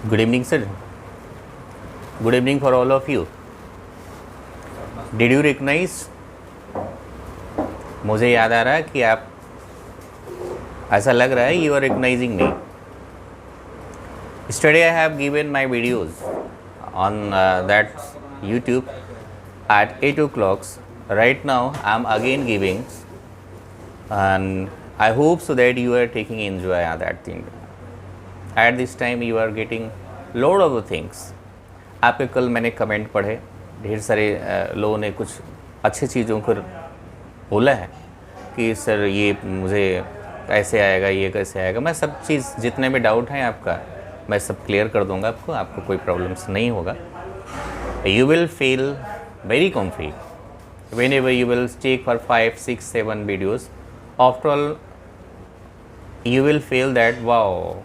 Good evening, sir. Good evening for all of you. Did you recognize? मुझे याद आ रहा है कि आप, ऐसा लग रहा है you are recognizing me. Yesterday I have given my videos on that YouTube at 8 o'clock. Right now I am again giving, and I hope so that you are taking enjoy on that thing. At this time you are getting lot of things. आपके कल मैंने comment पढ़े, ढेर सारे लोगों ने कुछ अच्छी चीज़ों को बोला है कि सर ये मुझे कैसे आएगा, ये कैसे आएगा। मैं सब चीज़ जितने भी डाउट हैं आपका मैं सब क्लियर कर दूंगा आपको कोई प्रॉब्लम्स नहीं होगा। You will feel very confident whenever you will take for 5, 6, 7 videos. After all you will feel that wow,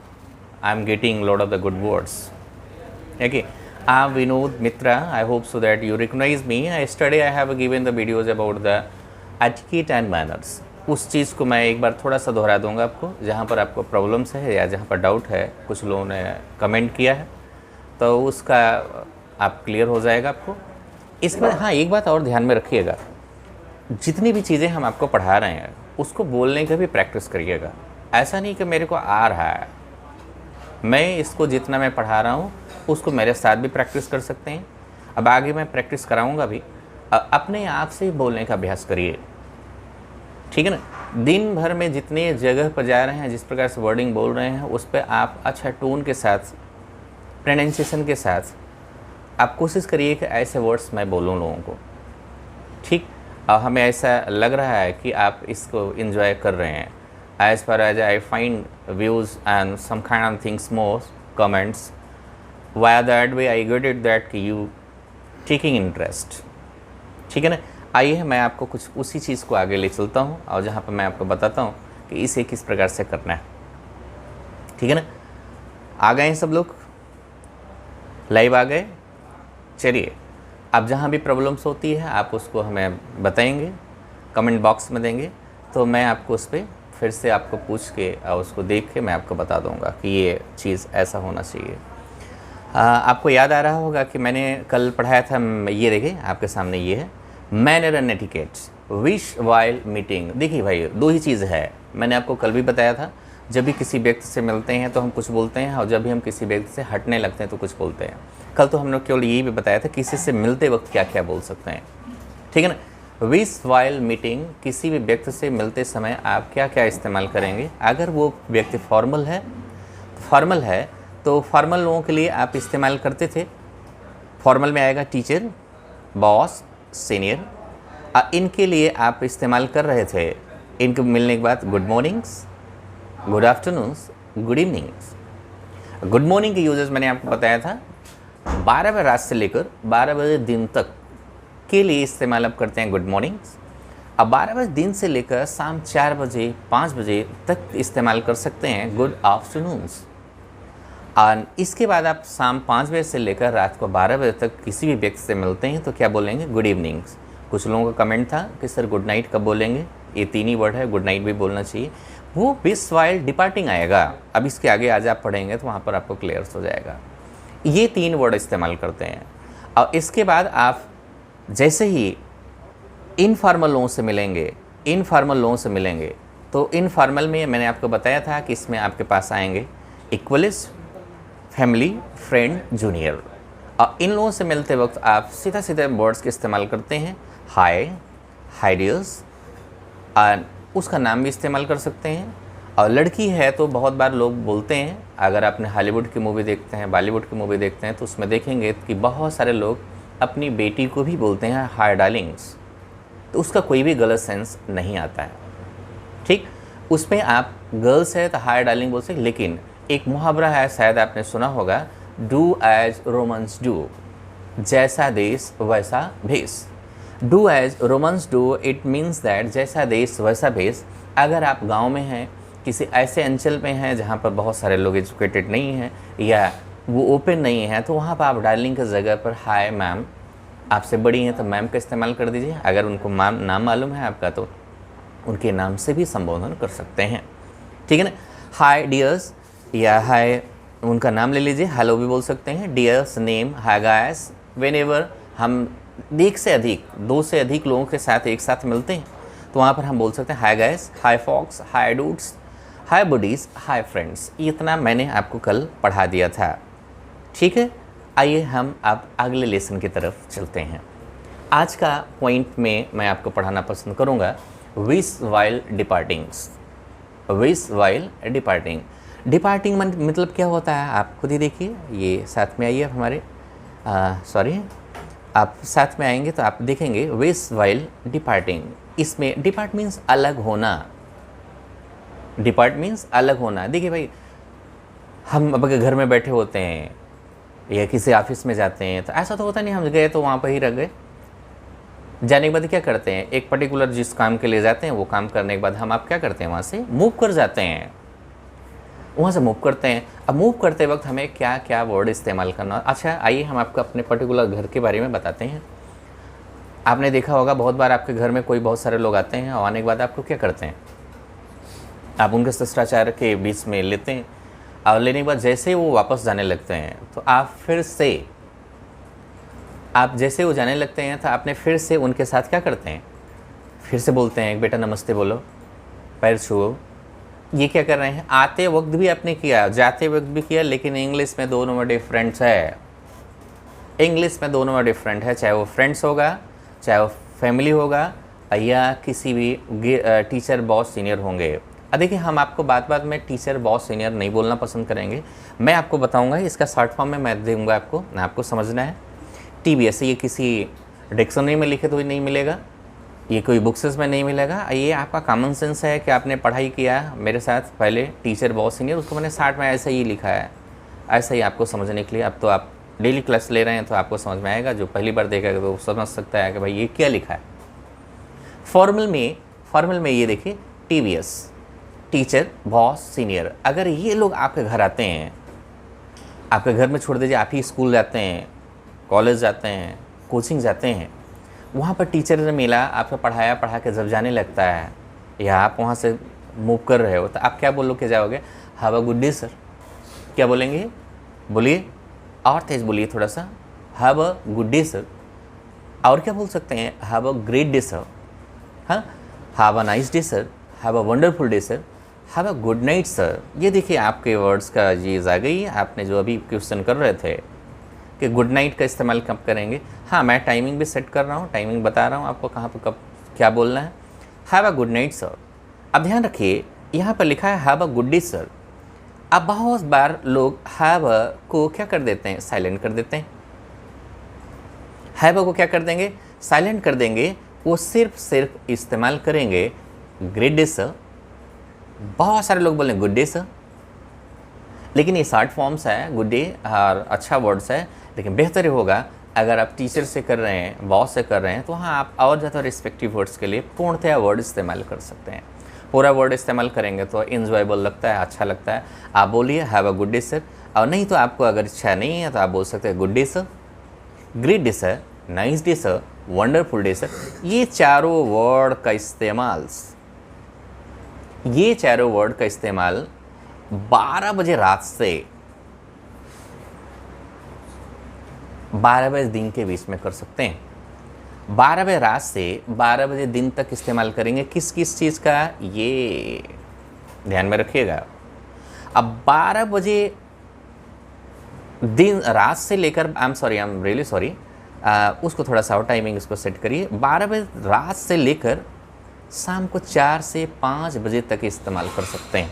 I am getting lot of the good words. Okay, I am Vinod Mitra. I hope so that you recognize me. Yesterday I have given the videos about the etiquette and manners. उस चीज़ को मैं एक बार थोड़ा सा दोहरा दूंगा आपको, जहाँ पर आपको प्रॉब्लम्स है या जहाँ पर डाउट है, कुछ लोगों ने कमेंट किया है तो उसका आप क्लियर हो जाएगा आपको। इसके बाद हाँ, एक बात और ध्यान में रखिएगा, जितनी भी चीज़ें हम आपको पढ़ा रहे हैं उसको बोलने का भी प्रैक्टिस करिएगा। ऐसा नहीं कि मेरे को आ रहा है, मैं इसको जितना मैं पढ़ा रहा हूँ उसको मेरे साथ भी प्रैक्टिस कर सकते हैं। अब आगे मैं प्रैक्टिस कराऊँगा भी। अपने आप से ही बोलने का अभ्यास करिए, ठीक है ना। दिन भर में जितने जगह पर जा रहे हैं, जिस प्रकार से वर्डिंग बोल रहे हैं, उस पर आप अच्छा टोन के साथ, प्रोनाउंसिएशन के साथ आप कोशिश करिए कि ऐसे वर्ड्स मैं बोलूँ लोगों को, ठीक। हमें ऐसा लग रहा है कि आप इसको इन्जॉय कर रहे हैं। As far as I find views and some kind of things more comments, via that way I get it that you taking interest, ठीक है ना। आइए मैं आपको कुछ उसी चीज़ को आगे ले चलता हूँ और जहाँ पर मैं आपको बताता हूँ कि इसे किस प्रकार से करना है, ठीक है ना। आ गए हैं सब लोग, लाइव आ गए। चलिए, अब जहाँ भी प्रॉब्लम्स होती है आप उसको हमें बताएंगे, कमेंट बॉक्स में देंगे, तो मैं आपको उस पर फिर से आपको पूछ के और उसको देख के मैं आपको बता दूंगा कि ये चीज़ ऐसा होना चाहिए। आपको याद आ रहा होगा कि मैंने कल पढ़ाया था, ये देखिए आपके सामने ये है, manner and etiquette wish while meeting. देखिए भाई, दो ही चीज़ है, मैंने आपको कल भी बताया था। जब भी किसी व्यक्ति से मिलते हैं तो हम कुछ बोलते हैं, और जब भी हम किसी व्यक्ति से हटने लगते हैं तो कुछ बोलते हैं। कल तो हमने केवल यही भी बताया था किसी से मिलते वक्त क्या क्या बोल सकते हैं, ठीक है ना। विश वाइल मीटिंग, किसी भी व्यक्ति से मिलते समय आप क्या क्या इस्तेमाल करेंगे। अगर वो व्यक्ति फॉर्मल है तो फॉर्मल लोगों के लिए आप इस्तेमाल करते थे, फॉर्मल में आएगा टीचर, बॉस, सीनियर। इनके लिए आप इस्तेमाल कर रहे थे, इनको मिलने के बाद good mornings, good afternoons, good evenings. Good morning के यूजेस मैंने आपको बताया था 12 बजे रात से लेकर 12 बजे दिन तक के लिए इस्तेमाल आप करते हैं गुड मॉर्निंग्स। अब 12 बजे दिन से लेकर शाम 4 बजे 5 बजे तक इस्तेमाल कर सकते हैं गुड आफ्टरनून्स। और इसके बाद आप शाम 5 बजे से लेकर रात को 12 बजे तक किसी भी व्यक्ति से मिलते हैं तो क्या बोलेंगे, गुड इवनिंग्स। कुछ लोगों का कमेंट था कि सर गुड नाइट कब बोलेंगे, ये 3 ही वर्ड है, गुड नाइट भी बोलना चाहिए। वो विश वाइल डिपार्टिंग आएगा, अब इसके आगे आज आप पढ़ेंगे तो वहाँ पर आपको क्लियर हो जाएगा। ये 3 वर्ड इस्तेमाल करते हैं। और इसके बाद आप जैसे ही इनफॉर्मल लोगों से मिलेंगे तो इनफॉर्मल में मैंने आपको बताया था कि इसमें आपके पास आएंगे इक्वलिस्ट, फैमिली, फ्रेंड, जूनियर। और इन लोगों से मिलते वक्त आप सीधा सीधा वर्ड्स के इस्तेमाल करते हैं, हाय, हाय डियर्स, और उसका नाम भी इस्तेमाल कर सकते हैं। और लड़की है तो बहुत बार लोग बोलते हैं, अगर आपने हॉलीवुड की मूवी देखते हैं, बॉलीवुड की मूवी देखते हैं तो उसमें देखेंगे कि बहुत सारे लोग अपनी बेटी को भी बोलते हैं हाय डार्लिंग्स, तो उसका कोई भी गलत सेंस नहीं आता है, ठीक। उसमें आप गर्ल्स है तो हाय डार्लिंग बोल सकते, लेकिन एक मुहावरा है, शायद आपने सुना होगा, डू एज रोमन्स डू, जैसा देश वैसा भेष। Do as Romans do, it means that जैसा देश वैसा भेष। अगर आप गांव में हैं, किसी ऐसे अंचल में हैं जहां पर बहुत सारे लोग एजुकेटेड नहीं हैं या वो ओपन नहीं है, तो वहाँ पर आप डार्लिंग की जगह पर हाय मैम, आपसे बड़ी हैं तो मैम का इस्तेमाल कर दीजिए। अगर उनको नाम मालूम है आपका तो उनके नाम से भी संबोधन कर सकते हैं, ठीक है ना। हाय डियर्स या हाय उनका नाम ले लीजिए, हेलो भी बोल सकते हैं, dears, name, hi guys. Whenever हम एक से अधिक, दो से अधिक लोगों के साथ एक साथ मिलते हैं तो वहाँ पर हम बोल सकते हैं हाय गाइस, हाय फॉक्स, हाय डूड्स, हाय बुडीज़, हाय फ्रेंड्स। इतना मैंने आपको कल पढ़ा दिया था, ठीक है। आइए हम अब अगले लेसन की तरफ चलते हैं। आज का पॉइंट में मैं आपको पढ़ाना पसंद करूँगा wish while departings. Wish while departing, departing मतलब क्या होता है आप खुद ही देखिए। ये साथ में आइए हमारे, सॉरी, आप साथ में आएंगे तो आप देखेंगे विश वाइल डिपार्टिंग। इसमें डिपार्ट मीन्स अलग होना, डिपार्ट मीन्स अलग होना। देखिए भाई, हम अब घर में बैठे होते हैं या किसी ऑफिस में जाते हैं तो ऐसा तो होता नहीं हम गए तो वहाँ पर ही रह गए। जाने के बाद क्या करते हैं, एक पर्टिकुलर जिस काम के लिए जाते हैं वो काम करने के बाद हम आप क्या करते हैं, वहाँ से मूव कर जाते हैं, वहाँ से मूव करते हैं। अब मूव करते वक्त हमें क्या क्या वर्ड इस्तेमाल करना। अच्छा आइए हम आपको अपने पर्टिकुलर घर के बारे में बताते हैं। आपने देखा होगा बहुत बार आपके घर में कोई बहुत सारे लोग आते हैं और आने के बाद आपको क्या करते हैं, आप उनके शिष्टाचार के बीच में लेते हैं और लेने के बाद जैसे वो वापस जाने लगते हैं तो आप फिर से, आप जैसे वो जाने लगते हैं तो आपने फिर से उनके साथ क्या करते हैं, फिर से बोलते हैं बेटा नमस्ते बोलो, पैर छुओ। ये क्या कर रहे हैं, आते वक्त भी आपने किया, जाते वक्त भी किया, लेकिन इंग्लिश में दोनों में डिफरेंस है। इंग्लिश में दोनों में डिफरेंट है, चाहे वो फ्रेंड्स होगा, चाहे वो फैमिली होगा या किसी भी टीचर बॉस सीनियर होंगे। देखिए हम आपको बात बात में टीचर बॉस सीनियर नहीं बोलना पसंद करेंगे, मैं आपको बताऊंगा इसका शॉर्ट फॉर्म में मैं दूंगा आपको समझना है। TBS ये किसी डिक्शनरी में लिखे तो ही नहीं मिलेगा, ये कोई बुक्सेस में नहीं मिलेगा, ये आपका कॉमन सेंस है कि आपने पढ़ाई किया मेरे साथ पहले टीचर बॉस सीनियर, उसको मैंने 60 में ऐसे ही लिखा है, ऐसा ही आपको समझने के लिए। अब तो आप डेली क्लास ले रहे हैं तो आपको समझ में आएगा, जो पहली बार देखेगा तो समझ सकता है कि भाई ये क्या लिखा है। फॉर्मल में ये देखिए TBS, टीचर बॉस सीनियर। अगर ये लोग आपके घर आते हैं, आपके घर में छोड़ दीजिए, आप ही स्कूल जाते हैं, कॉलेज जाते हैं, कोचिंग जाते हैं, वहाँ पर टीचर ने मिला, आपको पढ़ा के जब जाने लगता है या आप वहाँ से मूव कर रहे हो तो आप क्या बोल के जाओगे, have a good day sir. क्या बोलेंगे, बोलिए और तेज बोलिए थोड़ा सा, have a good day sir. और क्या बोल सकते हैं, have a great day sir, हाँ, have a nice day sir, have a wonderful day sir, have a good night sir. ये देखिए आपके वर्ड्स का चीज़ आ गई। आपने जो अभी क्वेश्चन कर रहे थे कि गुड नाइट का इस्तेमाल कब करेंगे, हाँ मैं टाइमिंग भी सेट कर रहा हूँ, टाइमिंग बता रहा हूँ आपको कहाँ पर कब क्या बोलना है। Have a good night sir. अब ध्यान रखिए यहाँ पर लिखा है have a good day sir. अब बहुत बार लोग हैव अ को क्या कर देते हैं, साइलेंट कर देते हैं। हैव अ को क्या कर देंगे, साइलेंट कर देंगे, वो सिर्फ इस्तेमाल करेंगे ग्रेट डे सर। बहुत सारे लोग बोलेंगे गुड डे सर, लेकिन ये शॉर्ट फॉर्म्स है, गुड डे और अच्छा वर्ड्स है, लेकिन बेहतर होगा अगर आप टीचर से कर रहे हैं, बॉस से कर रहे हैं तो हाँ आप और ज़्यादा रिस्पेक्टिव वर्ड्स के लिए पूर्णतया वर्ड इस्तेमाल कर सकते हैं। पूरा वर्ड इस्तेमाल करेंगे तो इंजॉयबल लगता है, अच्छा लगता है। आप बोलिए have a good day sir, और नहीं तो आपको अगर इच्छा नहीं है तो आप बोल सकते हैं good day sir, great day sir, nice day sir, wonderful day sir. ये चारों वर्ड का इस्तेमाल 12 बजे रात से 12 बजे दिन के बीच में कर सकते हैं। 12 बजे रात से 12 बजे दिन तक इस्तेमाल करेंगे। किस किस चीज़ का, ये ध्यान में रखिएगा। अब 12 बजे दिन रात से लेकर, आई एम रियली सॉरी, उसको थोड़ा सा और टाइमिंग इसको सेट करिए। 12 बजे रात से लेकर शाम को 4 से 5 बजे तक इस्तेमाल कर सकते हैं।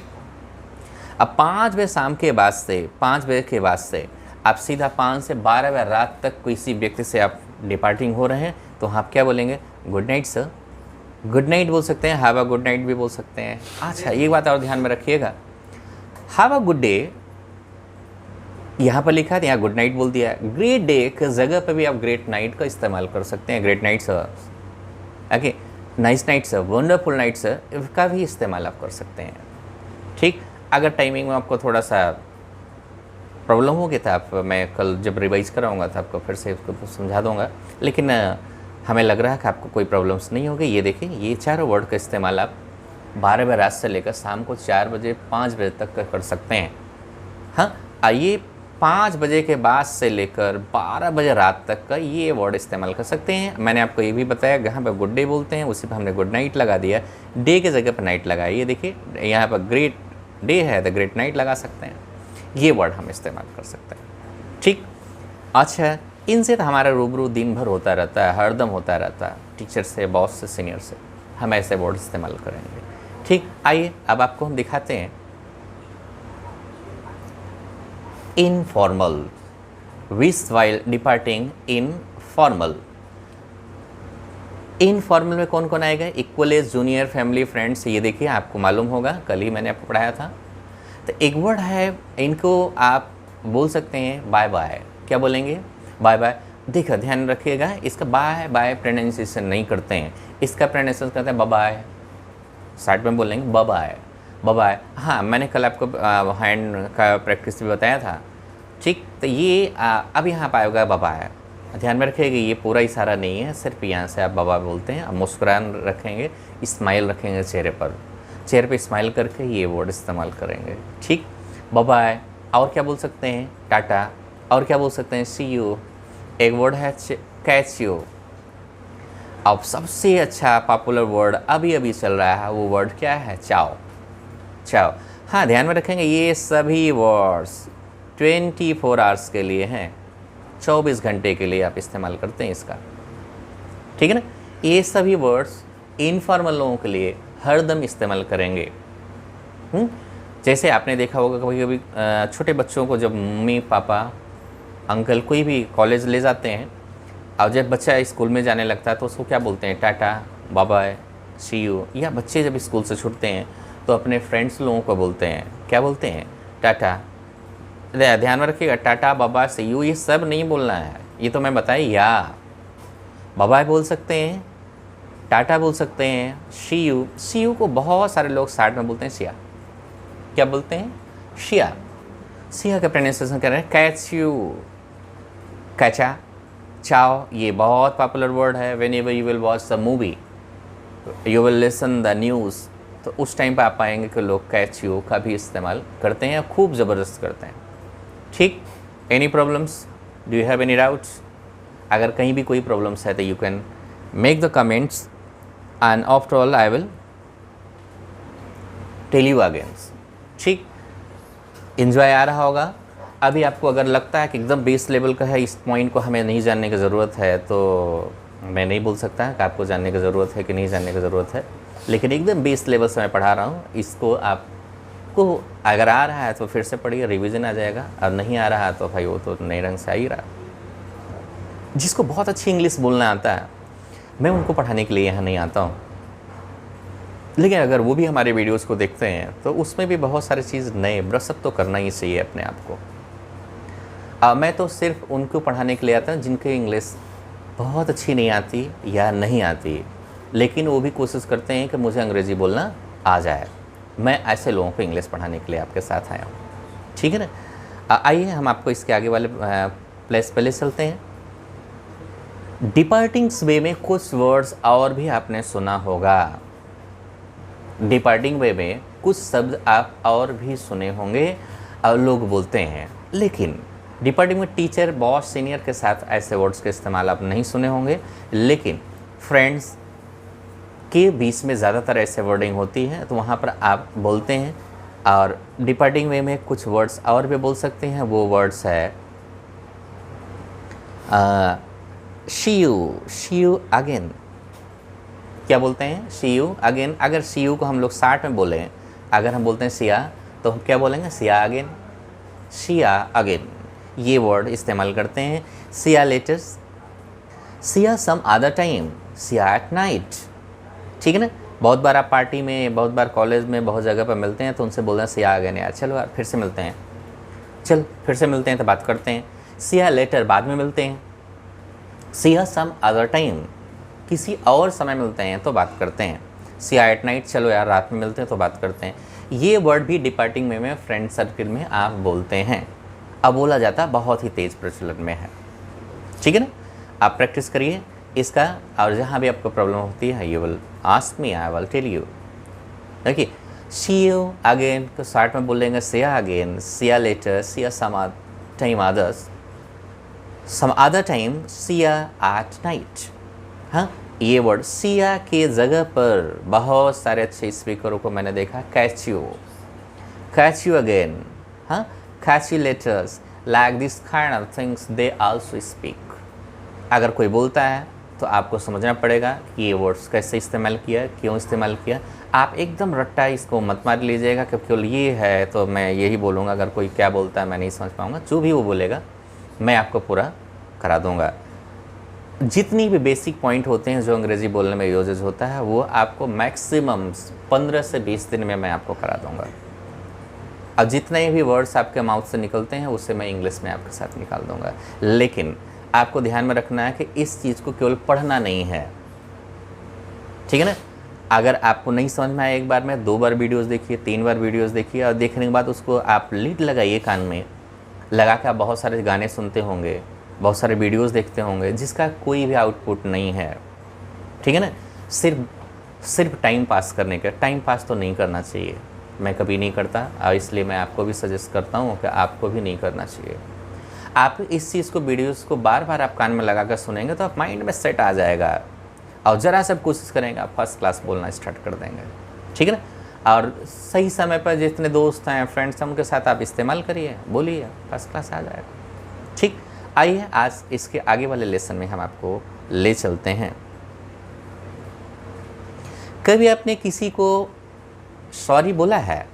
अब 5 बजे शाम के बाद से, 5 बजे के बाद से आप सीधा 5 से 12 बजे रात तक किसी व्यक्ति से आप डिपार्टिंग हो रहे हैं तो आप क्या बोलेंगे, good night sir. Good night बोल सकते हैं, हैव अ गुड नाइट भी बोल सकते हैं। अच्छा ये बात और ध्यान में रखिएगा, हैव अ गुड डे यहाँ पर लिखा है, यहाँ गुड नाइट बोल दिया। ग्रेट डे की जगह पर भी आप ग्रेट नाइट का इस्तेमाल कर सकते हैं, great night sir, okay, nice night sir, wonderful night sir, इसका भी इस्तेमाल आप कर सकते हैं। ठीक, अगर टाइमिंग में आपको थोड़ा सा प्रॉब्लम हो गया था, आप मैं कल जब रिवाइज कराऊंगा तो आपको फिर से उसको समझा दूंगा, लेकिन हमें लग रहा है कि आपको कोई प्रॉब्लम्स नहीं होगी। ये देखिए ये चारों वर्ड का इस्तेमाल आप 12 बजे रात से लेकर शाम को 4 बजे 5 बजे तक कर सकते हैं। हाँ, ये 5 बजे के बाद से लेकर 12 बजे रात तक का ये वर्ड इस्तेमाल कर सकते हैं। मैंने आपको ये भी बताया, यहाँ पर गुड डे बोलते हैं, उसी पर हमने गुड नाइट लगा दिया, डे की जगह पर नाइट लगाया। ये देखिए यहाँ पर ग्रेट डे है तो ग्रेट नाइट लगा सकते हैं। ये वर्ड हम इस्तेमाल कर सकते हैं, ठीक। अच्छा, इनसे तो हमारा रूबरू दिन भर होता रहता है, हरदम होता रहता है, टीचर से, बॉस से, सीनियर से। हम ऐसे वर्ड इस्तेमाल करेंगे, ठीक। आइए अब आपको हम दिखाते हैं informal, wish while departing in formal. Informal में कौन कौन आएगा? Equal age, junior, family, friends. ये देखिए आपको मालूम होगा, कल ही मैंने आपको पढ़ाया था। तो एक वर्ड है, इनको आप बोल सकते हैं बाय बाय। क्या बोलेंगे? Bye bye. देखो ध्यान रखिएगा, इसका बाय बाय प्रोनाउंसिएशन नहीं करते हैं, इसका प्रोनाउंसिएशन करते हैं बाय। स्टार्ट में बोलेंगे बाय बाय। हाँ, मैंने कल आपको हैंड का प्रैक्टिस भी बताया था, ठीक। तो ये अब यहाँ पर आएगा बाय। ध्यान में रखिएगा, ये पूरा इशारा नहीं है, सिर्फ यहाँ से आप बाबा बोलते हैं। अब मुस्कुरान रखेंगे, स्माइल रखेंगे चेहरे पे स्माइल करके ये वर्ड इस्तेमाल करेंगे, ठीक। बाय। और क्या बोल सकते हैं? टाटा। और क्या बोल सकते हैं? सी यू। एक वर्ड है कैच यू। अब सबसे अच्छा पॉपुलर वर्ड अभी अभी चल रहा है, वो वर्ड क्या है? चाओ। चाओ। हाँ, ध्यान में रखेंगे, ये सभी वर्ड्स 24 आवर्स के लिए हैं, 24 घंटे के लिए आप इस्तेमाल करते हैं इसका, ठीक है ना। ये सभी वर्ड्स इनफॉर्मल लोगों के लिए हरदम इस्तेमाल करेंगे। जैसे आपने देखा होगा कभी कभी छोटे बच्चों को जब मम्मी पापा अंकल कोई भी कॉलेज ले जाते हैं, और जब बच्चा स्कूल में जाने लगता है तो उसको क्या बोलते हैं? Tata, bye bye, see you. या बच्चे जब स्कूल से छूटते हैं तो अपने फ्रेंड्स लोगों को बोलते हैं, क्या बोलते हैं? टाटा। ध्यान में रखिएगा, टाटा, बाबा, सी यू, ये सब नहीं बोलना है, ये तो मैं बताया। या बाय बोल सकते हैं, टाटा बोल सकते हैं, सी यू को बहुत सारे लोग साइड में बोलते हैं सिया। क्या बोलते हैं? शिया। सिया का प्रोनाउंसिएशन कर रहे हैं कैच यू, कैचा। चाओ, ये बहुत पॉपुलर वर्ड है। Whenever you will watch the movie, you will listen the news, तो उस टाइम पर आप पाएंगे कि लोग कैच यू का भी इस्तेमाल करते हैं, खूब ज़बरदस्त करते हैं, ठीक। Any problems? Do you have any doubts? अगर कहीं भी कोई प्रॉब्लम्स है तो you can make the comments, and after all I will tell you again, ठीक। एंजॉय आ रहा होगा। अभी आपको अगर लगता है कि एकदम बेस लेवल का है, इस पॉइंट को हमें नहीं जानने की ज़रूरत है, तो मैं नहीं बोल सकता कि आपको जानने की ज़रूरत है कि नहीं जानने की ज़रूरत है, लेकिन एकदम बेस लेवल से मैं पढ़ा रहा हूँ। इसको आपको अगर आ रहा है तो फिर से पढ़िए, रिवीजन आ जाएगा, और नहीं आ रहा है तो भाई वो तो नए रंग से आ ही रहा। जिसको बहुत अच्छी इंग्लिश बोलना आता है, मैं उनको पढ़ाने के लिए यहाँ नहीं आता हूँ, लेकिन अगर वो भी हमारे वीडियोस को देखते हैं तो उसमें भी बहुत सारी चीज़ नए ब्रशअप तो करना ही चाहिए अपने आप को। मैं तो सिर्फ उनको पढ़ाने के लिए आता हूँ जिनकी इंग्लिश बहुत अच्छी नहीं आती या नहीं आती, लेकिन वो भी कोशिश करते हैं कि मुझे अंग्रेज़ी बोलना आ जाए। मैं ऐसे लोगों को इंग्लिश पढ़ाने के लिए आपके साथ आया हूँ, ठीक है ना। आइए हम आपको इसके आगे वाले प्लेस पे ले चलते हैं। डिपार्टिंग्स वे में कुछ वर्ड्स और भी आपने सुना होगा। डिपार्टिंग वे में कुछ शब्द आप और भी सुने होंगे और लोग बोलते हैं, लेकिन डिपार्टिंग में टीचर, बॉस, सीनियर के साथ ऐसे वर्ड्स के इस्तेमाल आप नहीं सुने होंगे, लेकिन फ्रेंड्स के बीच में ज़्यादातर ऐसे वर्डिंग होती है, तो वहाँ पर आप बोलते हैं। और डिपार्टिंग वे में कुछ वर्ड्स और भी बोल सकते हैं, वो वर्ड्स है शी यू अगेन। क्या बोलते हैं? सी यू अगेन। अगर सी यू को हम लोग साठ में बोलें, अगर हम बोलते हैं सिया, तो हम क्या बोलेंगे? See ya again, see ya again. ये वर्ड इस्तेमाल करते हैं। See ya letters, see ya some other time, see ya at night, ठीक है ना। बहुत बार आप पार्टी में, बहुत बार कॉलेज में, बहुत जगह पर मिलते हैं तो उनसे बोलना सिया अगेन, यार चलो यार फिर से मिलते हैं, चल फिर से मिलते हैं तो बात करते हैं। सिया लेटर, बाद में मिलते हैं। सिया सम अदर टाइम, किसी और समय मिलते हैं तो बात करते हैं। सिया एट नाइट, चलो यार रात में मिलते हैं तो बात करते हैं। ये वर्ड भी डिपार्टिंग में फ्रेंड सर्कल में आप बोलते हैं। अब बोला जाता बहुत ही तेज़ प्रचलन में है, ठीक है ना। आप प्रैक्टिस करिए इसका, और जहाँ भी आपको प्रॉब्लम होती है you will ask me, I will tell you. देखिए सी यू अगेन तो स्टार्ट में बोलेंगे सी या अगेन, सी या later, see ya some time others, some other time see ya at night. हाँ, ये वर्ड सिया के जगह पर बहुत सारे अच्छे स्पीकरों को मैंने देखा, कैच यू अगेन, हाँ, catch you letters, like this kind of things they also speak. अगर कोई बोलता है तो आपको समझना पड़ेगा कि ये वर्ड्स कैसे इस्तेमाल किया, क्यों इस्तेमाल किया। आप एकदम रट्टा इसको मत मार लीजिएगा कि केवल ये है तो मैं यही बोलूँगा, अगर कोई क्या बोलता है मैं नहीं समझ पाऊँगा, जो भी वो बोलेगा मैं आपको पूरा करा दूँगा। जितनी भी बेसिक पॉइंट होते हैं जो अंग्रेज़ी बोलने में यूजेज होता है वो आपको मैक्सिमम 15 से 20 दिन में मैं आपको करा दूंगा। अब जितने भी वर्ड्स आपके माउथ से निकलते हैं उससे मैं इंग्लिश में आपके साथ निकाल दूंगा। लेकिन आपको ध्यान में रखना है कि इस चीज़ को केवल पढ़ना नहीं है, ठीक है ना। अगर आपको नहीं समझ में आया एक बार में 2 बार वीडियोस देखिए, 3 बार वीडियोस देखिए, और देखने के बाद उसको आप लीड लगाइए, कान में लगा के आप बहुत सारे गाने सुनते होंगे, बहुत सारे वीडियोस देखते होंगे जिसका कोई भी आउटपुट नहीं है, ठीक है ना। सिर्फ टाइम पास करने का, टाइम पास तो नहीं करना चाहिए, मैं कभी नहीं करता, और इसलिए मैं आपको भी सजेस्ट करता हूँ कि आपको भी नहीं करना चाहिए। आप इस चीज़ को, वीडियोस को बार बार आप कान में लगा कर सुनेंगे तो आप माइंड में सेट आ जाएगा, और ज़रा सब कोशिश करेंगे आप फर्स्ट क्लास बोलना स्टार्ट कर देंगे, ठीक है ना। और सही समय पर जितने दोस्त हैं, फ्रेंड्स हैं, उनके साथ आप इस्तेमाल करिए, बोलिए, फर्स्ट क्लास आ जाएगा, ठीक। आइए आज इसके आगे वाले लेसन में हम आपको ले चलते हैं। कभी आपने किसी को सॉरी बोला है?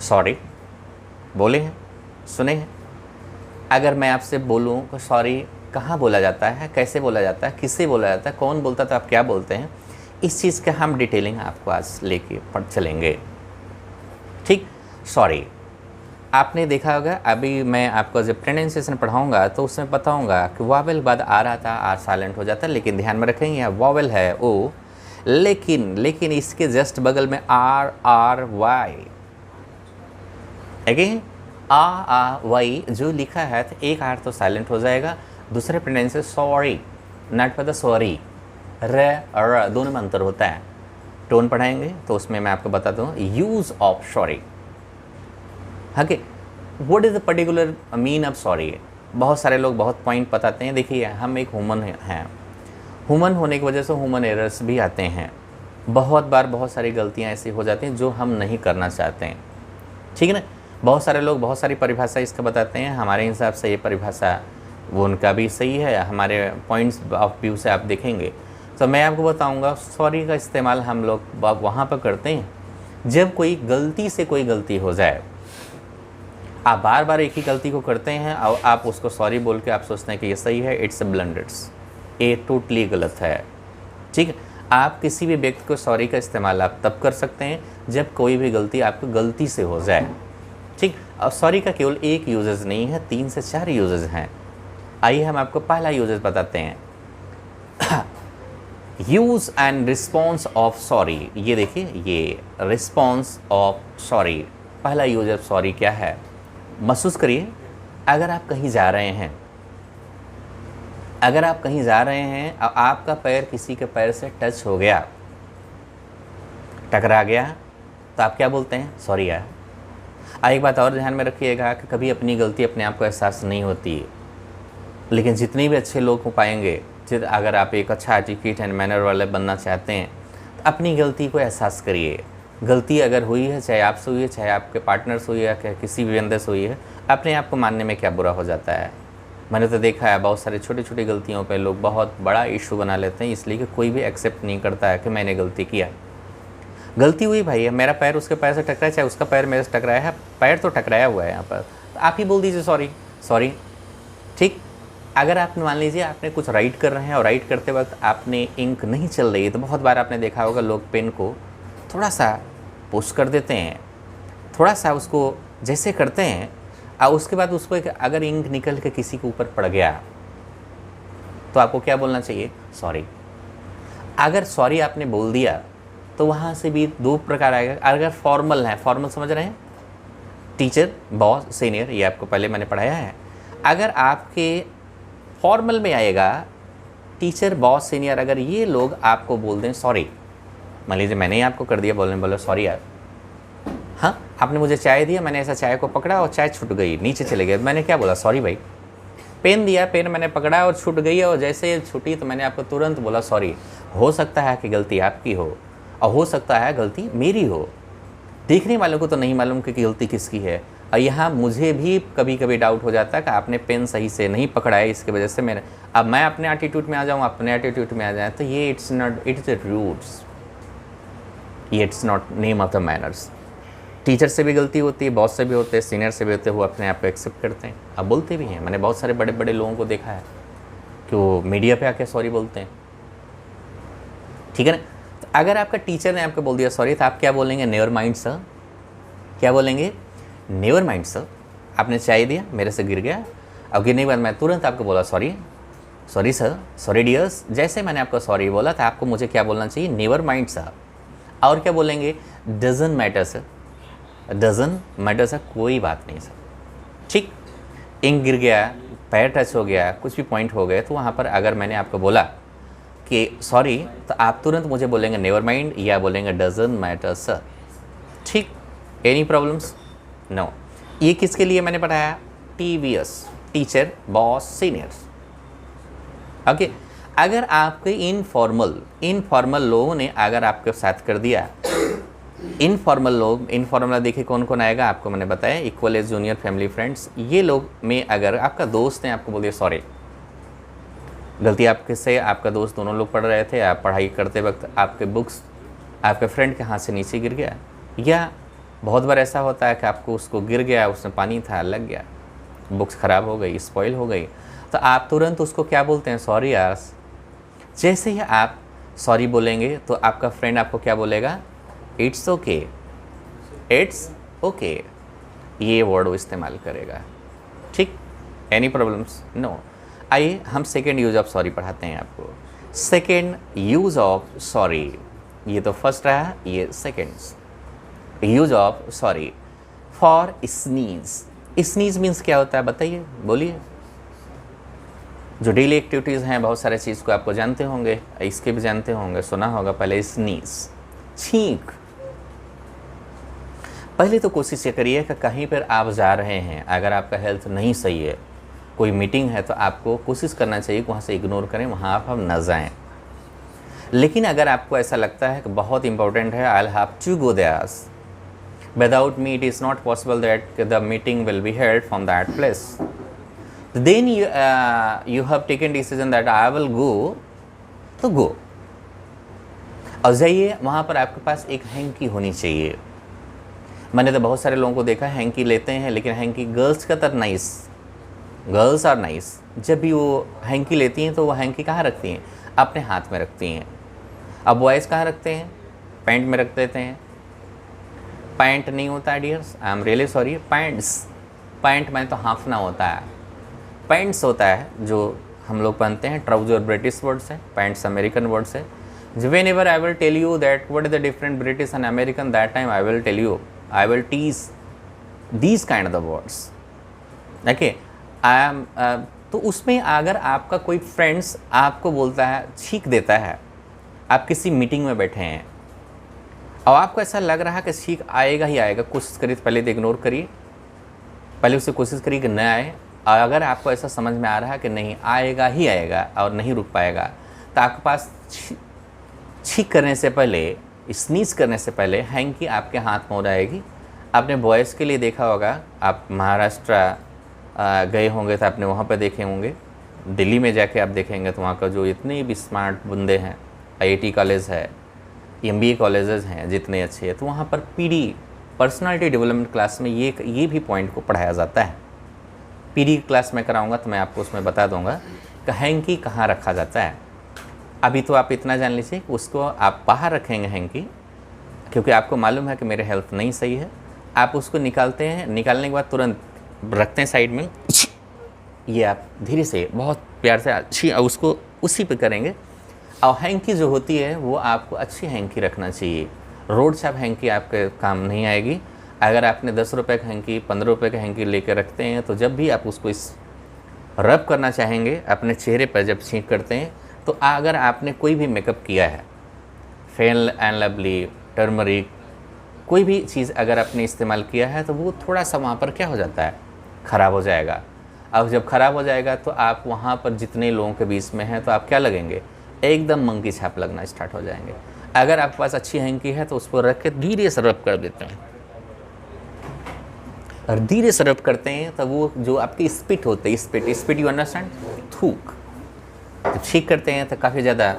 सॉरी बोले हैं, सुने हैं? अगर मैं आपसे बोलूं कि सॉरी कहाँ बोला जाता है, कैसे बोला जाता है, किससे बोला जाता है, कौन बोलता, तो आप क्या बोलते हैं, इस चीज़ का हम डिटेलिंग आपको आज लेके पढ़ चलेंगे, ठीक। सॉरी आपने देखा होगा, अभी मैं आपको जब प्रोनाउंसिएशन पढ़ाऊंगा तो उसमें बताऊंगा कि वावेल बाद आ रहा था, आर साइलेंट हो जाता है, लेकिन ध्यान में रखेंगे यहाँ वावेल है ओ, लेकिन इसके जस्ट बगल में आर वाई, अगेन आ वाई जो लिखा है, तो एक आर तो साइलेंट हो जाएगा, दूसरे pronunciation sorry, not for the sorry, र दोनों में अंतर होता है। टोन पढ़ाएंगे तो उसमें मैं आपको बताता हूँ use of sorry. Okay, what is the particular mean of sorry. बहुत सारे लोग बहुत पॉइंट बताते हैं। देखिए, हम एक ह्यूमन हैं, ह्यूमन होने की वजह से ह्यूमन एरर्स भी आते हैं। बहुत बार बहुत सारी गलतियां ऐसी हो जाती हैं जो हम नहीं करना चाहते हैं, ठीक है ना। बहुत सारे लोग बहुत सारी परिभाषा इसका बताते हैं, हमारे हिसाब से ये परिभाषा वो उनका भी सही है, हमारे पॉइंट्स ऑफ व्यू से आप देखेंगे तो मैं आपको बताऊंगा सॉरी का इस्तेमाल हम लोग वहाँ पर करते हैं जब कोई गलती से कोई गलती हो जाए। आप बार बार एक ही गलती को करते हैं और आप उसको सॉरी बोल के आप सोचते हैं कि ये सही है, इट्स अ ब्लंडर्स, ये टोटली गलत है, ठीक है। आप किसी भी व्यक्ति को सॉरी का इस्तेमाल आप तब कर सकते हैं जब कोई भी गलती आपको गलती से हो जाए, ठीक। और सॉरी का केवल एक यूजेस नहीं है, 3 से 4 यूजेस हैं। आइए हम आपको पहला यूजेस बताते हैं, use and response of sorry. ये देखिए, ये रिस्पॉन्स ऑफ सॉरी, पहला यूज ऑफ सॉरी क्या है। महसूस करिए, अगर आप कहीं जा रहे हैं, अगर आप कहीं जा रहे हैं और आपका पैर किसी के पैर से टच हो गया, टकरा गया, तो आप क्या बोलते हैं, सॉरी यार। एक बात और ध्यान में रखिएगा कि कभी अपनी गलती अपने आप को एहसास नहीं होती, लेकिन जितने भी अच्छे लोग हो पाएंगे, अगर आप एक अच्छा एटिक्यूट एंड मैनर वाले बनना चाहते हैं तो अपनी गलती को एहसास करिए। गलती अगर हुई है, चाहे आपसे हुई है, चाहे आपके पार्टनर से हुई है, चाहे किसी भी बंदे से हुई है, अपने आप को मानने में क्या बुरा हो जाता है। मैंने तो देखा है बहुत सारी छोटी छोटी गलतियों पे लोग बहुत बड़ा इशू बना लेते हैं, इसलिए कि कोई भी एक्सेप्ट नहीं करता है कि मैंने गलती किया। गलती हुई भाई, मेरा पैर उसके पैर से टकराया, चाहे उसका पैर मेरे से टकराया है, पैर तो टकराया हुआ है यहाँ पर, तो आप ही बोल दीजिए सॉरी, सॉरी, ठीक। अगर आपने मान लीजिए आपने कुछ राइट कर रहे हैं और राइट करते वक्त आपने इंक नहीं चल रही है, तो बहुत बार आपने देखा होगा लोग पेन को थोड़ा सा पुश कर देते हैं, थोड़ा सा उसको जैसे करते हैं, और उसके बाद उसको अगर इंक निकल के किसी के ऊपर पड़ गया तो आपको क्या बोलना चाहिए, सॉरी। अगर सॉरी आपने बोल दिया तो वहाँ से भी 2 प्रकार आएगा। अगर फॉर्मल है, फॉर्मल समझ रहे हैं, टीचर, बॉस, सीनियर, ये आपको पहले मैंने पढ़ाया है। अगर आपके फॉर्मल में आएगा टीचर, बॉस, सीनियर, अगर ये लोग आपको बोल दें सॉरी, मान लीजिए मैंने ही आपको कर दिया, बोला सॉरी यार, हाँ आपने मुझे चाय दिया, मैंने ऐसा चाय को पकड़ा और चाय छूट गई, नीचे चले गए, मैंने क्या बोला, सॉरी भाई। पेन दिया, पेन मैंने पकड़ा और छूट गई, और जैसे ये छूटी तो मैंने आपको तुरंत बोला सॉरी। हो सकता है कि गलती आपकी हो और हो सकता है गलती मेरी हो, देखने वालों को तो नहीं मालूम कि गलती किसकी है। और यहाँ मुझे भी कभी कभी डाउट हो जाता है कि आपने पेन सही से नहीं पकड़ा है, इसकी वजह से मैं अपने एटीट्यूड में आ जाऊँ, अपने एटीट्यूड में आ जाए, तो ये इट्स द रूट्स, ये it's not name of the manners. Teacher से भी गलती होती है, बॉस से भी होते हैं, सीनियर से भी होते हैं, वो अपने आप को एक्सेप्ट करते हैं, अब बोलते भी हैं। मैंने बहुत सारे बड़े बड़े लोगों को देखा है कि वो मीडिया पे आके सॉरी बोलते हैं, ठीक है ना। तो अगर आपका टीचर ने आपको बोल दिया सॉरी, तो आप क्या बोलेंगे, नेवर माइंड सर। क्या बोलेंगे, नेवर माइंड सर। आपने चाय दिया, मेरे से गिर गया, अब गिरने के बाद मैं तुरंत आपको बोला sorry, sorry sir, sorry dears. जैसे मैंने आपको सॉरी बोला था, आपको मुझे क्या बोलना चाहिए, नेवर माइंड सर। और क्या बोलेंगे, doesn't matter sir, doesn't matter sir, कोई बात नहीं सर, ठीक। इंक गिर गया, पैर टच हो गया, कुछ भी पॉइंट हो गए, तो वहाँ पर अगर मैंने आपको बोला कि सॉरी, तो आप तुरंत मुझे बोलेंगे नेवर माइंड या बोलेंगे डजंट मैटर सर, ठीक। Any problems, no. ये किसके लिए मैंने पढ़ाया, TVS, teacher, boss, seniors, okay. अगर आपके इनफॉर्मल लोगों ने अगर आपके साथ कर दिया, इनफॉर्मल लोग, इनफॉर्मल देखिए कौन कौन आएगा, आपको मैंने बताया, equal age, junior, family, friends, ये लोग में अगर आपका दोस्त ने आपको बोल दिया सॉरी, गलती आपके से, आपका दोस्त, दोनों लोग पढ़ रहे थे, आप पढ़ाई करते वक्त आपके बुक्स आपके फ्रेंड के हाथ से नीचे गिर गया, या बहुत बार ऐसा होता है कि आपको उसको गिर गया, उसमें पानी था, लग गया, बुक्स ख़राब हो गई, स्पॉइल हो गई, तो आप तुरंत उसको क्या बोलते हैं, सॉरी यार। जैसे ही आप सॉरी बोलेंगे तो आपका फ्रेंड आपको क्या बोलेगा, इट्स ओके, इट्स ओके, ये वर्ड वो इस्तेमाल करेगा, ठीक। Any problems, no. आइए हम सेकेंड यूज ऑफ सॉरी पढ़ाते हैं आपको। सेकेंड यूज ऑफ सॉरी, ये तो फर्स्ट रहा, ये second use of sorry. For sneeze, sneeze means क्या होता है बताइए, बोलिए। जो डेली एक्टिविटीज़ हैं, बहुत सारे चीज़ को आपको जानते होंगे, इसके भी जानते होंगे, सुना होगा पहले, स्नीज, छींक। पहले तो कोशिश ये करिए कि कहीं पर आप जा रहे हैं, अगर आपका हेल्थ नहीं सही है, कोई मीटिंग है, तो आपको कोशिश करना चाहिए कि वहाँ से इग्नोर करें, वहाँ आप हम न जाएं। लेकिन अगर आपको ऐसा लगता है कि बहुत इंपॉर्टेंट है, I have to go there, without me it is not possible that the meeting will be held from that place, then you have taken decision that I will go, तो गो और जाइए। वहाँ पर आपके पास एक हैंकी होनी चाहिए। मैंने तो बहुत सारे लोगों को देखा हैंकी लेते हैं, लेकिन हैंकी गर्ल्स का तर नाइस, गर्ल्स आर नाइस, जब भी वो हैंकी लेती हैं तो वो हैंकी कहाँ रखती हैं, अपने हाथ में रखती हैं। अब बॉयज़ कहाँ रखते हैं, पैंट में रख देते हैं। पैंट नहीं होता है dears, I am really sorry, pants, pant में तो हाफना होता है, पैंट्स होता है जो हम लोग पहनते हैं। ट्राउजर ब्रिटिश वर्ड्स है, पैंट्स अमेरिकन वर्ड्स है। Whenever I will tell you that what is the different British and American, that time I will tell you, I will teach these kind of the words, okay. I am तो उसमें अगर आपका कोई friends आपको बोलता है, छींक देता है, आप किसी मीटिंग में बैठे हैं और आपको ऐसा लग रहा है कि छींक आएगा ही आएगा, कोशिश करिए पहले तो इग्नोर करिए, पहले उससे कोशिश करिए कि न आए। और अगर आपको ऐसा समझ में आ रहा है कि नहीं आएगा ही आएगा और नहीं रुक पाएगा, तो आपके पास छींक करने से पहले, स्नीज करने से पहले हैंकी आपके हाथ में हो जाएगी। आपने बॉयज़ के लिए देखा होगा, आप महाराष्ट्र गए होंगे तो आपने वहाँ पर देखे होंगे, दिल्ली में जाके आप देखेंगे तो वहाँ का जो इतने भी स्मार्ट बंदे हैं, IIT कॉलेज है, MBA कॉलेजेस हैं जितने अच्छे हैं, तो वहाँ पर PD पर्सनालिटी डेवलपमेंट क्लास में ये भी पॉइंट को पढ़ाया जाता है। PD क्लास में कराऊंगा तो मैं आपको उसमें बता दूंगा कि हैंकी कहाँ रखा जाता है। अभी तो आप इतना जान लीजिए कि उसको आप बाहर रखेंगे हैंकी, क्योंकि आपको मालूम है कि मेरे हेल्थ नहीं सही है। आप उसको निकालते हैं, निकालने के बाद तुरंत रखते हैं साइड में, ये आप धीरे से बहुत प्यार से अच्छी उसको उसी पे करेंगे। और हैंकी जो होती है वो आपको अच्छी हैंकी रखना चाहिए। रोड छाप हैंकी आपके काम नहीं आएगी। अगर आपने 10 रुपये का हैंकी, 15 रुपये का हैंकी लेके रखते हैं, तो जब भी आप उसको इस रब करना चाहेंगे अपने चेहरे पर, जब छींक करते हैं, तो अगर आपने कोई भी मेकअप किया है, फेयर एंड लवली, टर्मरिक, कोई भी चीज़ अगर आपने इस्तेमाल किया है तो वो थोड़ा सा वहाँ पर क्या हो जाता है, ख़राब हो जाएगा। अब जब ख़राब हो जाएगा तो आप वहाँ पर जितने लोगों के बीच में हैं तो आप क्या लगेंगे, एकदम मंकी छाप लगना स्टार्ट हो जाएंगे। अगर आपके पास अच्छी हैंकी है तो उसको रख के धीरे से रब कर देते हैं, और धीरे से रब करते हैं तो वो जो आपकी स्पिट होते हैं, स्पिट यू अंडरस्टैंड, थूक, जब छींक करते हैं तो काफ़ी ज़्यादा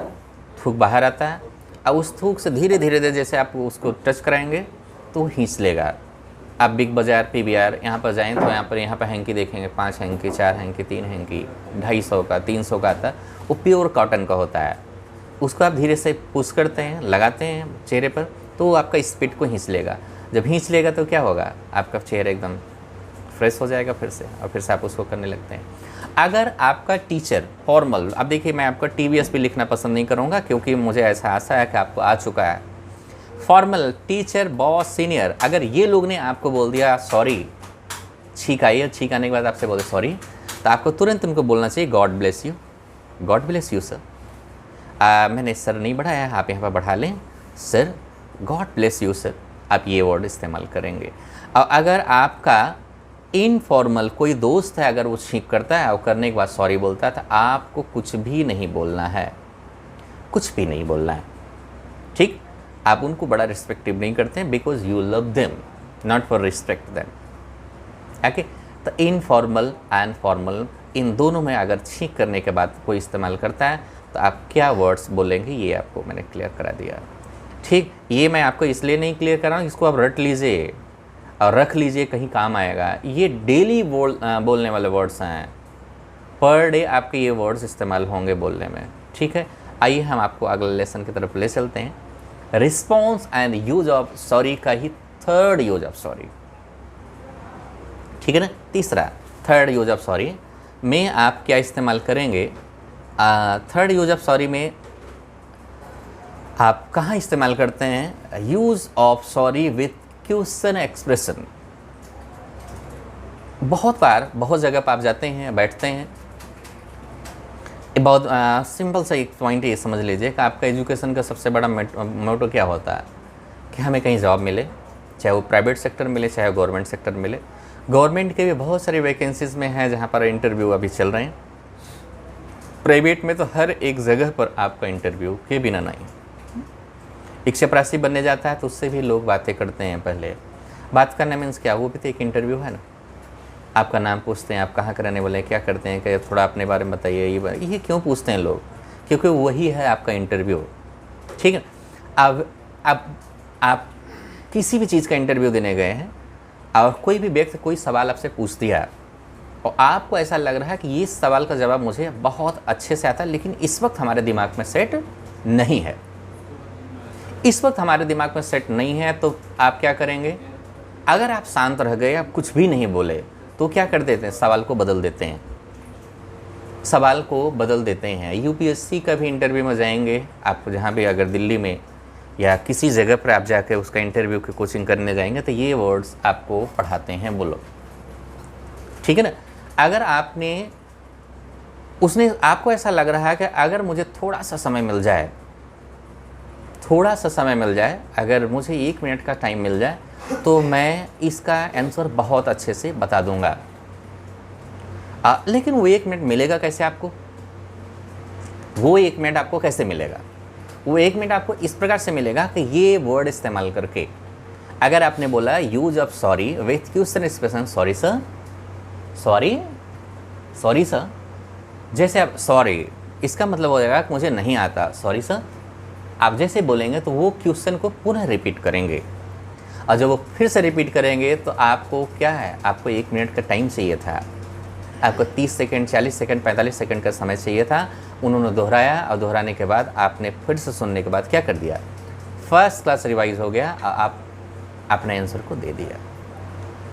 थूक बाहर आता है। अब उस थूक से धीरे धीरे जैसे आप उसको टच कराएंगे तो खींच लेगा। आप बिग बाज़ार, PVR यहाँ पर जाएं तो यहाँ पर हैंकी देखेंगे, 5 हैंकी, 4 हैंकी, 3 हैंकी, 250 का, 300 का आता है। वो प्योर कॉटन का होता है। उसको आप धीरे से पुश करते हैं, लगाते हैं चेहरे पर, तो वो आपका स्पिट को खींच लेगा। जब खींच लेगा तो क्या होगा, आपका चेहरा एकदम फ्रेश हो जाएगा फिर से, और फिर से आप उसको करने लगते हैं। अगर आपका टीचर फॉर्मल, अब देखिए मैं आपका TVS भी लिखना पसंद नहीं करूँगा क्योंकि मुझे ऐसा आशा है कि आपको आ चुका है। फॉर्मल, टीचर, बॉस, सीनियर, अगर ये लोग ने आपको बोल दिया सॉरी, छींक आई है, छींक आने के बाद आपसे बोले सॉरी, तो आपको तुरंत उनको बोलना चाहिए God bless you, God bless you sir. मैंने सर नहीं बढ़ाया है, आप यहाँ पर बढ़ा लें, sir God bless you sir, आप ये वर्ड इस्तेमाल करेंगे। और अगर आपका इनफॉर्मल कोई दोस्त है, अगर वो छींक करता है और करने के बाद सॉरी बोलता है, तो आपको कुछ भी नहीं बोलना है, कुछ भी नहीं बोलना है, ठीक। आप उनको बड़ा रिस्पेक्टिव नहीं करते हैं, because you love them, not for respect them, okay. तो इनफॉर्मल एंड फॉर्मल, इन दोनों में अगर छींक करने के बाद कोई इस्तेमाल करता है तो आप क्या वर्ड्स बोलेंगे, ये आपको मैंने क्लियर करा दिया, ठीक। ये मैं आपको इसलिए नहीं क्लियर कर रहा हूँ, इसको आप रट लीजिए और रख लीजिए, कहीं काम आएगा। ये डेली बोलने वाले वर्ड्स हैं, पर डे आपके ये वर्ड्स इस्तेमाल होंगे बोलने में, ठीक है। आइए हम आपको अगले लेसन की तरफ ले चलते हैं। Response and use of sorry का ही थर्ड यूज ऑफ सॉरी, ठीक है ना। तीसरा, थर्ड यूज ऑफ सॉरी में आप क्या इस्तेमाल करेंगे, थर्ड यूज ऑफ सॉरी में आप कहाँ इस्तेमाल करते हैं, use of sorry with question expression. बहुत बार बहुत जगह पर आप जाते हैं, बैठते हैं, बहुत सिंपल सा एक पॉइंट ये समझ लीजिए कि आपका एजुकेशन का सबसे बड़ा मोटो क्या होता है कि हमें कहीं जॉब मिले, चाहे वो प्राइवेट सेक्टर मिले चाहे गवर्नमेंट सेक्टर मिले। गवर्नमेंट के भी बहुत सारी वैकेंसीज़ में हैं जहाँ पर इंटरव्यू अभी चल रहे हैं, प्राइवेट में तो हर एक जगह पर आपका इंटरव्यू के बिना नहीं। एक चपरासी बनने जाता है तो उससे भी लोग बातें करते हैं, पहले बात करना मीन्स क्या, वो भी तो एक इंटरव्यू है ना। आपका नाम पूछते हैं, आप कहाँ का रहने वाले हैं, क्या करते हैं, क्या थोड़ा अपने बारे में बताइए। ये क्यों पूछते हैं लोग, क्योंकि वही है आपका इंटरव्यू, ठीक है। अब आप किसी भी चीज़ का इंटरव्यू देने गए हैं और कोई भी व्यक्ति कोई सवाल आपसे पूछ दिया और आपको ऐसा लग रहा है कि ये सवाल का जवाब मुझे बहुत अच्छे से आता है, लेकिन इस वक्त हमारे दिमाग में सेट नहीं है, इस वक्त हमारे दिमाग में सेट नहीं है, तो आप क्या करेंगे। अगर आप शांत रह गए, आप कुछ भी नहीं बोले, तो क्या कर देते हैं, सवाल को बदल देते हैं, सवाल को बदल देते हैं। UPSC का भी इंटरव्यू में जाएंगे आप, जहाँ भी अगर दिल्ली में या किसी जगह पर आप जाके उसका इंटरव्यू की कोचिंग करने जाएंगे तो ये वर्ड्स आपको पढ़ाते हैं, बोलो, ठीक है ना। अगर उसने आपको ऐसा लग रहा है कि अगर मुझे थोड़ा सा समय मिल जाए, अगर मुझे 1 मिनट का टाइम मिल जाए तो मैं इसका आंसर बहुत अच्छे से बता दूंगा। लेकिन वो 1 मिनट मिलेगा कैसे आपको, वो 1 मिनट आपको कैसे मिलेगा, वो 1 मिनट आपको इस प्रकार से मिलेगा कि ये वर्ड इस्तेमाल करके, अगर आपने बोला use of sorry with question expression, sorry sir, sorry sir, जैसे आप सॉरी, इसका मतलब हो जाएगा कि मुझे नहीं आता, सॉरी सर। आप जैसे बोलेंगे तो वो क्वेश्चन को पुनः रिपीट करेंगे, और जब वो फिर से रिपीट करेंगे तो आपको क्या है, आपको 1 मिनट का टाइम चाहिए था, आपको 30 सेकंड, 40 सेकंड, 45 सेकंड का समय चाहिए था। उन्होंने दोहराया और दोहराने के बाद आपने फिर से सुनने के बाद क्या कर दिया, फर्स्ट क्लास रिवाइज हो गया, आप अपने आंसर को दे दिया।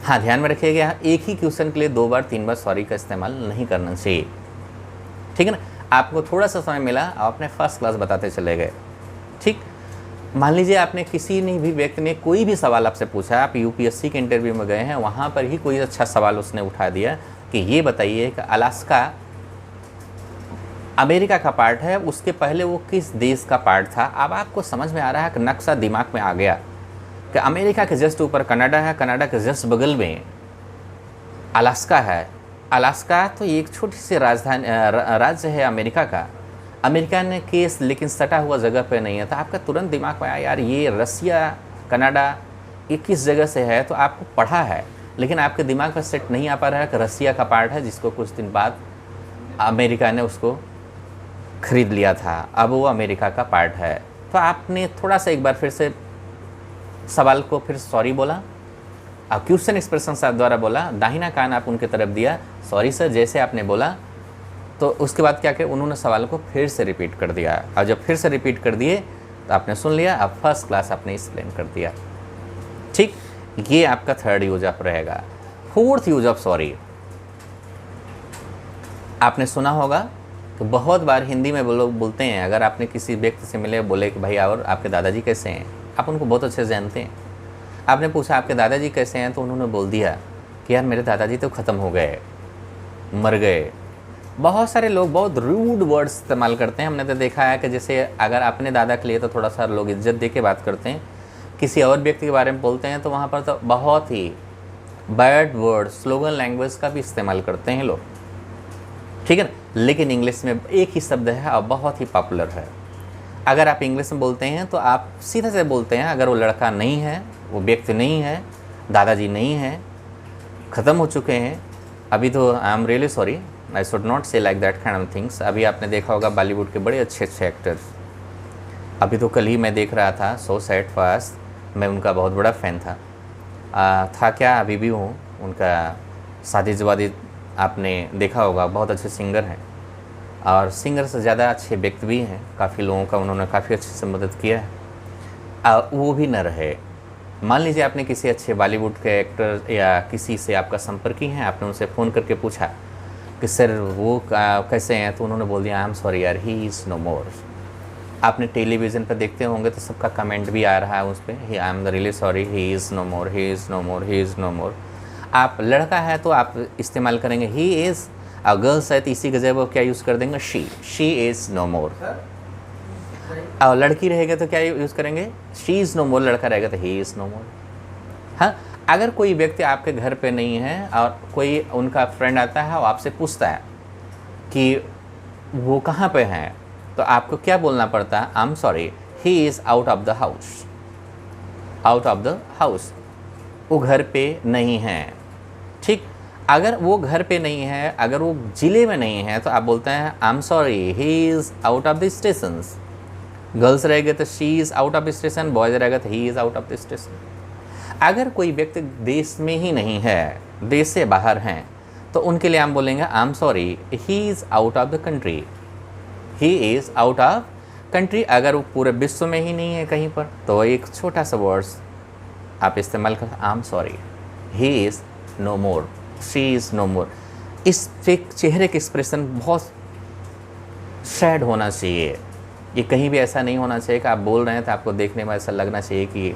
हाँ, ध्यान में रखिएगा, एक ही क्वेश्चन के लिए 2 बार 3 बार सॉरी का इस्तेमाल नहीं करना चाहिए, ठीक है ना। आपको थोड़ा सा समय मिला, आप अपने फर्स्ट क्लास बताते चले गए, ठीक। मान लीजिए आपने किसी ने भी व्यक्ति ने कोई भी सवाल आपसे पूछा, आप UPSC के इंटरव्यू में गए हैं, वहाँ पर ही कोई अच्छा सवाल उसने उठा दिया कि ये बताइए कि अलास्का अमेरिका का पार्ट है, उसके पहले वो किस देश का पार्ट था। अब आपको समझ में आ रहा है कि नक्शा दिमाग में आ गया कि अमेरिका के जस्ट ऊपर कनाडा है, कनाडा के जस्ट बगल में अलास्का है। अलास्का तो एक छोटी सी राजधानी राज्य है अमेरिका का। अमेरिका ने केस लेकिन सटा हुआ जगह पे नहीं है। तो आपका तुरंत दिमाग में आया यार ये रसिया कनाडा ये किस जगह से है। तो आपको पढ़ा है लेकिन आपके दिमाग पर सेट नहीं आ पा रहा है कि रसिया का पार्ट है, जिसको कुछ दिन बाद अमेरिका ने उसको खरीद लिया था, अब वो अमेरिका का पार्ट है। तो आपने थोड़ा सा एक बार फिर से सवाल को फिर सॉरी बोला, क्वेश्चन एक्सप्रेशन द्वारा बोला, दाहिना कान आप उनकी तरफ दिया, सॉरी सर जैसे आपने बोला। तो उसके बाद क्या किया, उन्होंने सवाल को फिर से रिपीट कर दिया, और जब फिर से रिपीट कर दिए तो आपने सुन लिया, अब फर्स्ट क्लास आपने एक्सप्लेन कर दिया। ठीक, ये आपका थर्ड यूज ऑफ रहेगा। फोर्थ यूज ऑफ सॉरी, आपने सुना होगा तो बहुत बार हिंदी में लोग बोलते हैं, अगर आपने किसी व्यक्ति से मिले बोले कि भाई और आपके दादाजी कैसे हैं, आप उनको बहुत अच्छे से जानते हैं, आपने पूछा आपके दादाजी कैसे हैं, तो उन्होंने बोल दिया कि यार मेरे दादाजी तो ख़त्म हो गए, मर गए। बहुत सारे लोग बहुत रूड वर्ड्स इस्तेमाल करते हैं। हमने तो देखा है कि जैसे अगर अपने दादा के लिए तो थोड़ा सा लोग इज्जत दे के बात करते हैं, किसी और व्यक्ति के बारे में बोलते हैं तो वहाँ पर तो बहुत ही बैड वर्ड स्लोगन लैंग्वेज का भी इस्तेमाल करते हैं लोग, ठीक है ना। लेकिन इंग्लिश में एक ही शब्द है और बहुत ही पॉपुलर है। अगर आप इंग्लिश में बोलते हैं तो आप सीधे से बोलते हैं, अगर वो लड़का नहीं है, वो व्यक्ति नहीं है, दादाजी नहीं है, ख़त्म हो चुके हैं, अभी तो I am really sorry, I should not say like that kind of things. अभी आपने देखा होगा बॉलीवुड के बड़े अच्छे अच्छे एक्टर्स, अभी तो कल ही मैं देख रहा था सो सैड फास्ट, मैं उनका बहुत बड़ा फ़ैन था क्या, अभी भी हूँ। उनका शादी जवादी आपने देखा होगा, बहुत अच्छे सिंगर हैं और सिंगर से ज़्यादा अच्छे व्यक्ति भी हैं, काफ़ी लोगों का उन्होंने काफ़ी अच्छे से मदद किया है। वो भी न रहे, मान लीजिए आपने किसी अच्छे बॉलीवुड के एक्टर या किसी से आपका संपर्क ही है, आपने उनसे फ़ोन करके पूछा कि सर वो कैसे हैं, तो उन्होंने बोल दिया आई एम सॉरी यार ही इज़ नो मोर। आपने टेलीविज़न पर देखते होंगे तो सबका कमेंट भी आ रहा है उस पर, I am really sorry he is no more, he is no more, he is no more. आप लड़का है तो आप इस्तेमाल करेंगे ही इज़, और गर्ल्स है तो इसी की जगह वो क्या यूज़ कर देंगे, शी इज़ नो मोर। और लड़की रहेगा तो क्या यूज़ करेंगे, शी इज़ नो मोर, लड़का रहेगा तो ही इज़ नो मोर। हाँ, अगर कोई व्यक्ति आपके घर पे नहीं है और कोई उनका फ्रेंड आता है और आपसे पूछता है कि वो कहाँ पे हैं, तो आपको क्या बोलना पड़ता है, आई am sorry he is out of the house, out of the house, वो घर पे नहीं है। ठीक, अगर वो घर पे नहीं है, अगर वो ज़िले में नहीं है, तो आप बोलते हैं आई am sorry he is out of the stations. Girls रहेगा तो she is out of the station, boys रहेगा तो he is out of the station. अगर कोई व्यक्ति देश में ही नहीं है, देश से बाहर हैं, तो उनके लिए हम बोलेंगे आई am sorry he is out of the country, he is out of country. अगर वो पूरे विश्व में ही नहीं है कहीं पर, तो एक छोटा सा वर्ड्स आप इस्तेमाल कर, I am sorry he is no more, she is no more. इस चेहरे के एक्सप्रेशन बहुत सैड होना चाहिए, ये कहीं भी ऐसा नहीं होना चाहिए कि आप बोल रहे हैं तो आपको देखने में ऐसा लगना चाहिए कि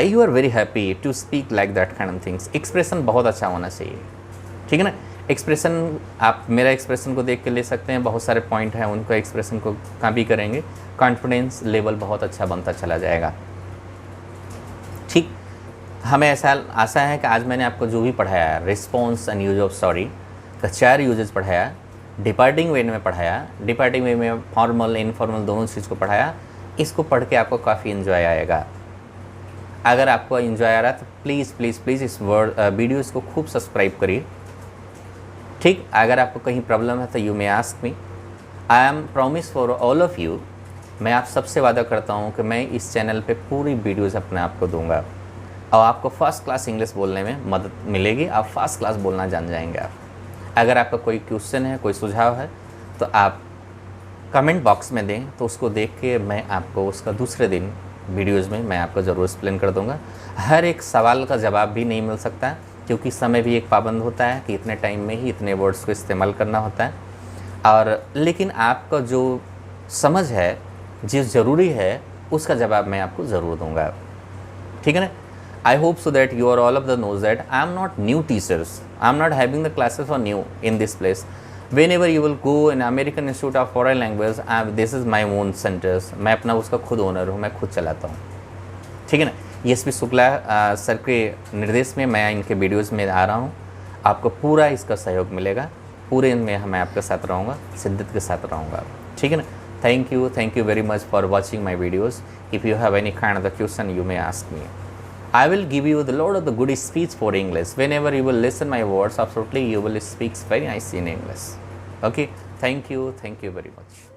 you are very happy to speak like that kind of things. Expression बहुत अच्छा होना चाहिए, ठीक है ना। एक्सप्रेशन आप मेरा एक्सप्रेशन को देख के ले सकते हैं, बहुत सारे पॉइंट हैं, उनको एक्सप्रेशन को कॉपी करेंगे, कॉन्फिडेंस लेवल बहुत अच्छा बनता चला जाएगा। ठीक, हमें ऐसा आशा है कि आज मैंने आपको जो भी पढ़ाया, response and use of sorry का 4 यूजेस पढ़ाया, डिपार्टिंग वे में पढ़ाया, डिपार्टिंग वे में फॉर्मल इनफॉर्मल दोनों चीज़ को पढ़ाया। इसको पढ़ के आपको काफ़ी इन्जॉय आएगा। अगर आपको इन्जॉय आ रहा है तो प्लीज़ प्लीज़ प्लीज़ इस वीडियोज़ को खूब सब्सक्राइब करिए। ठीक, अगर आपको कहीं प्रॉब्लम है तो you may ask me, I am promise for all of you, मैं आप सबसे वादा करता हूँ कि मैं इस चैनल पे पूरी वीडियोज़ अपने आप को दूंगा और आपको फर्स्ट क्लास इंग्लिश बोलने में मदद मिलेगी, आप फर्स्ट क्लास बोलना जान जाएंगे आप। अगर आपका कोई क्वेश्चन है, कोई सुझाव है, तो आप कमेंट बॉक्स में दें, तो उसको देख के मैं आपको उसका दूसरे दिन वीडियोज़ में मैं आपको ज़रूर एक्सप्लेन कर दूंगा। हर एक सवाल का जवाब भी नहीं मिल सकता, क्योंकि समय भी एक पाबंद होता है कि इतने टाइम में ही इतने वर्ड्स को इस्तेमाल करना होता है। और लेकिन आपका जो समझ है, जो ज़रूरी है, उसका जवाब मैं आपको ज़रूर दूंगा, ठीक है ना। I hope so that you are all of the knows that I am not new teachers. I am not having the classes for new in this place. When ever you will go in American institute of foreign language, this is my own centres, मैं अपना उसका खुद owner हूँ, मैं खुद चलाता हूँ, ठीक है ना। ESP शुक्ला सर के निर्देश में मैं इनके वीडियोज़ में आ रहा हूँ, आपको पूरा इसका सहयोग मिलेगा, पूरे इनमें मैं आपके साथ रहूँगा, शिद्दत के साथ रहूँगा, ठीक है ना। Thank you very much for watching my videos. If you have any kind of the question you may ask me, I will give you the lot of the good speech for English. Whenever you will listen my words, absolutely you will speak very nice in English. Okay, thank you very much.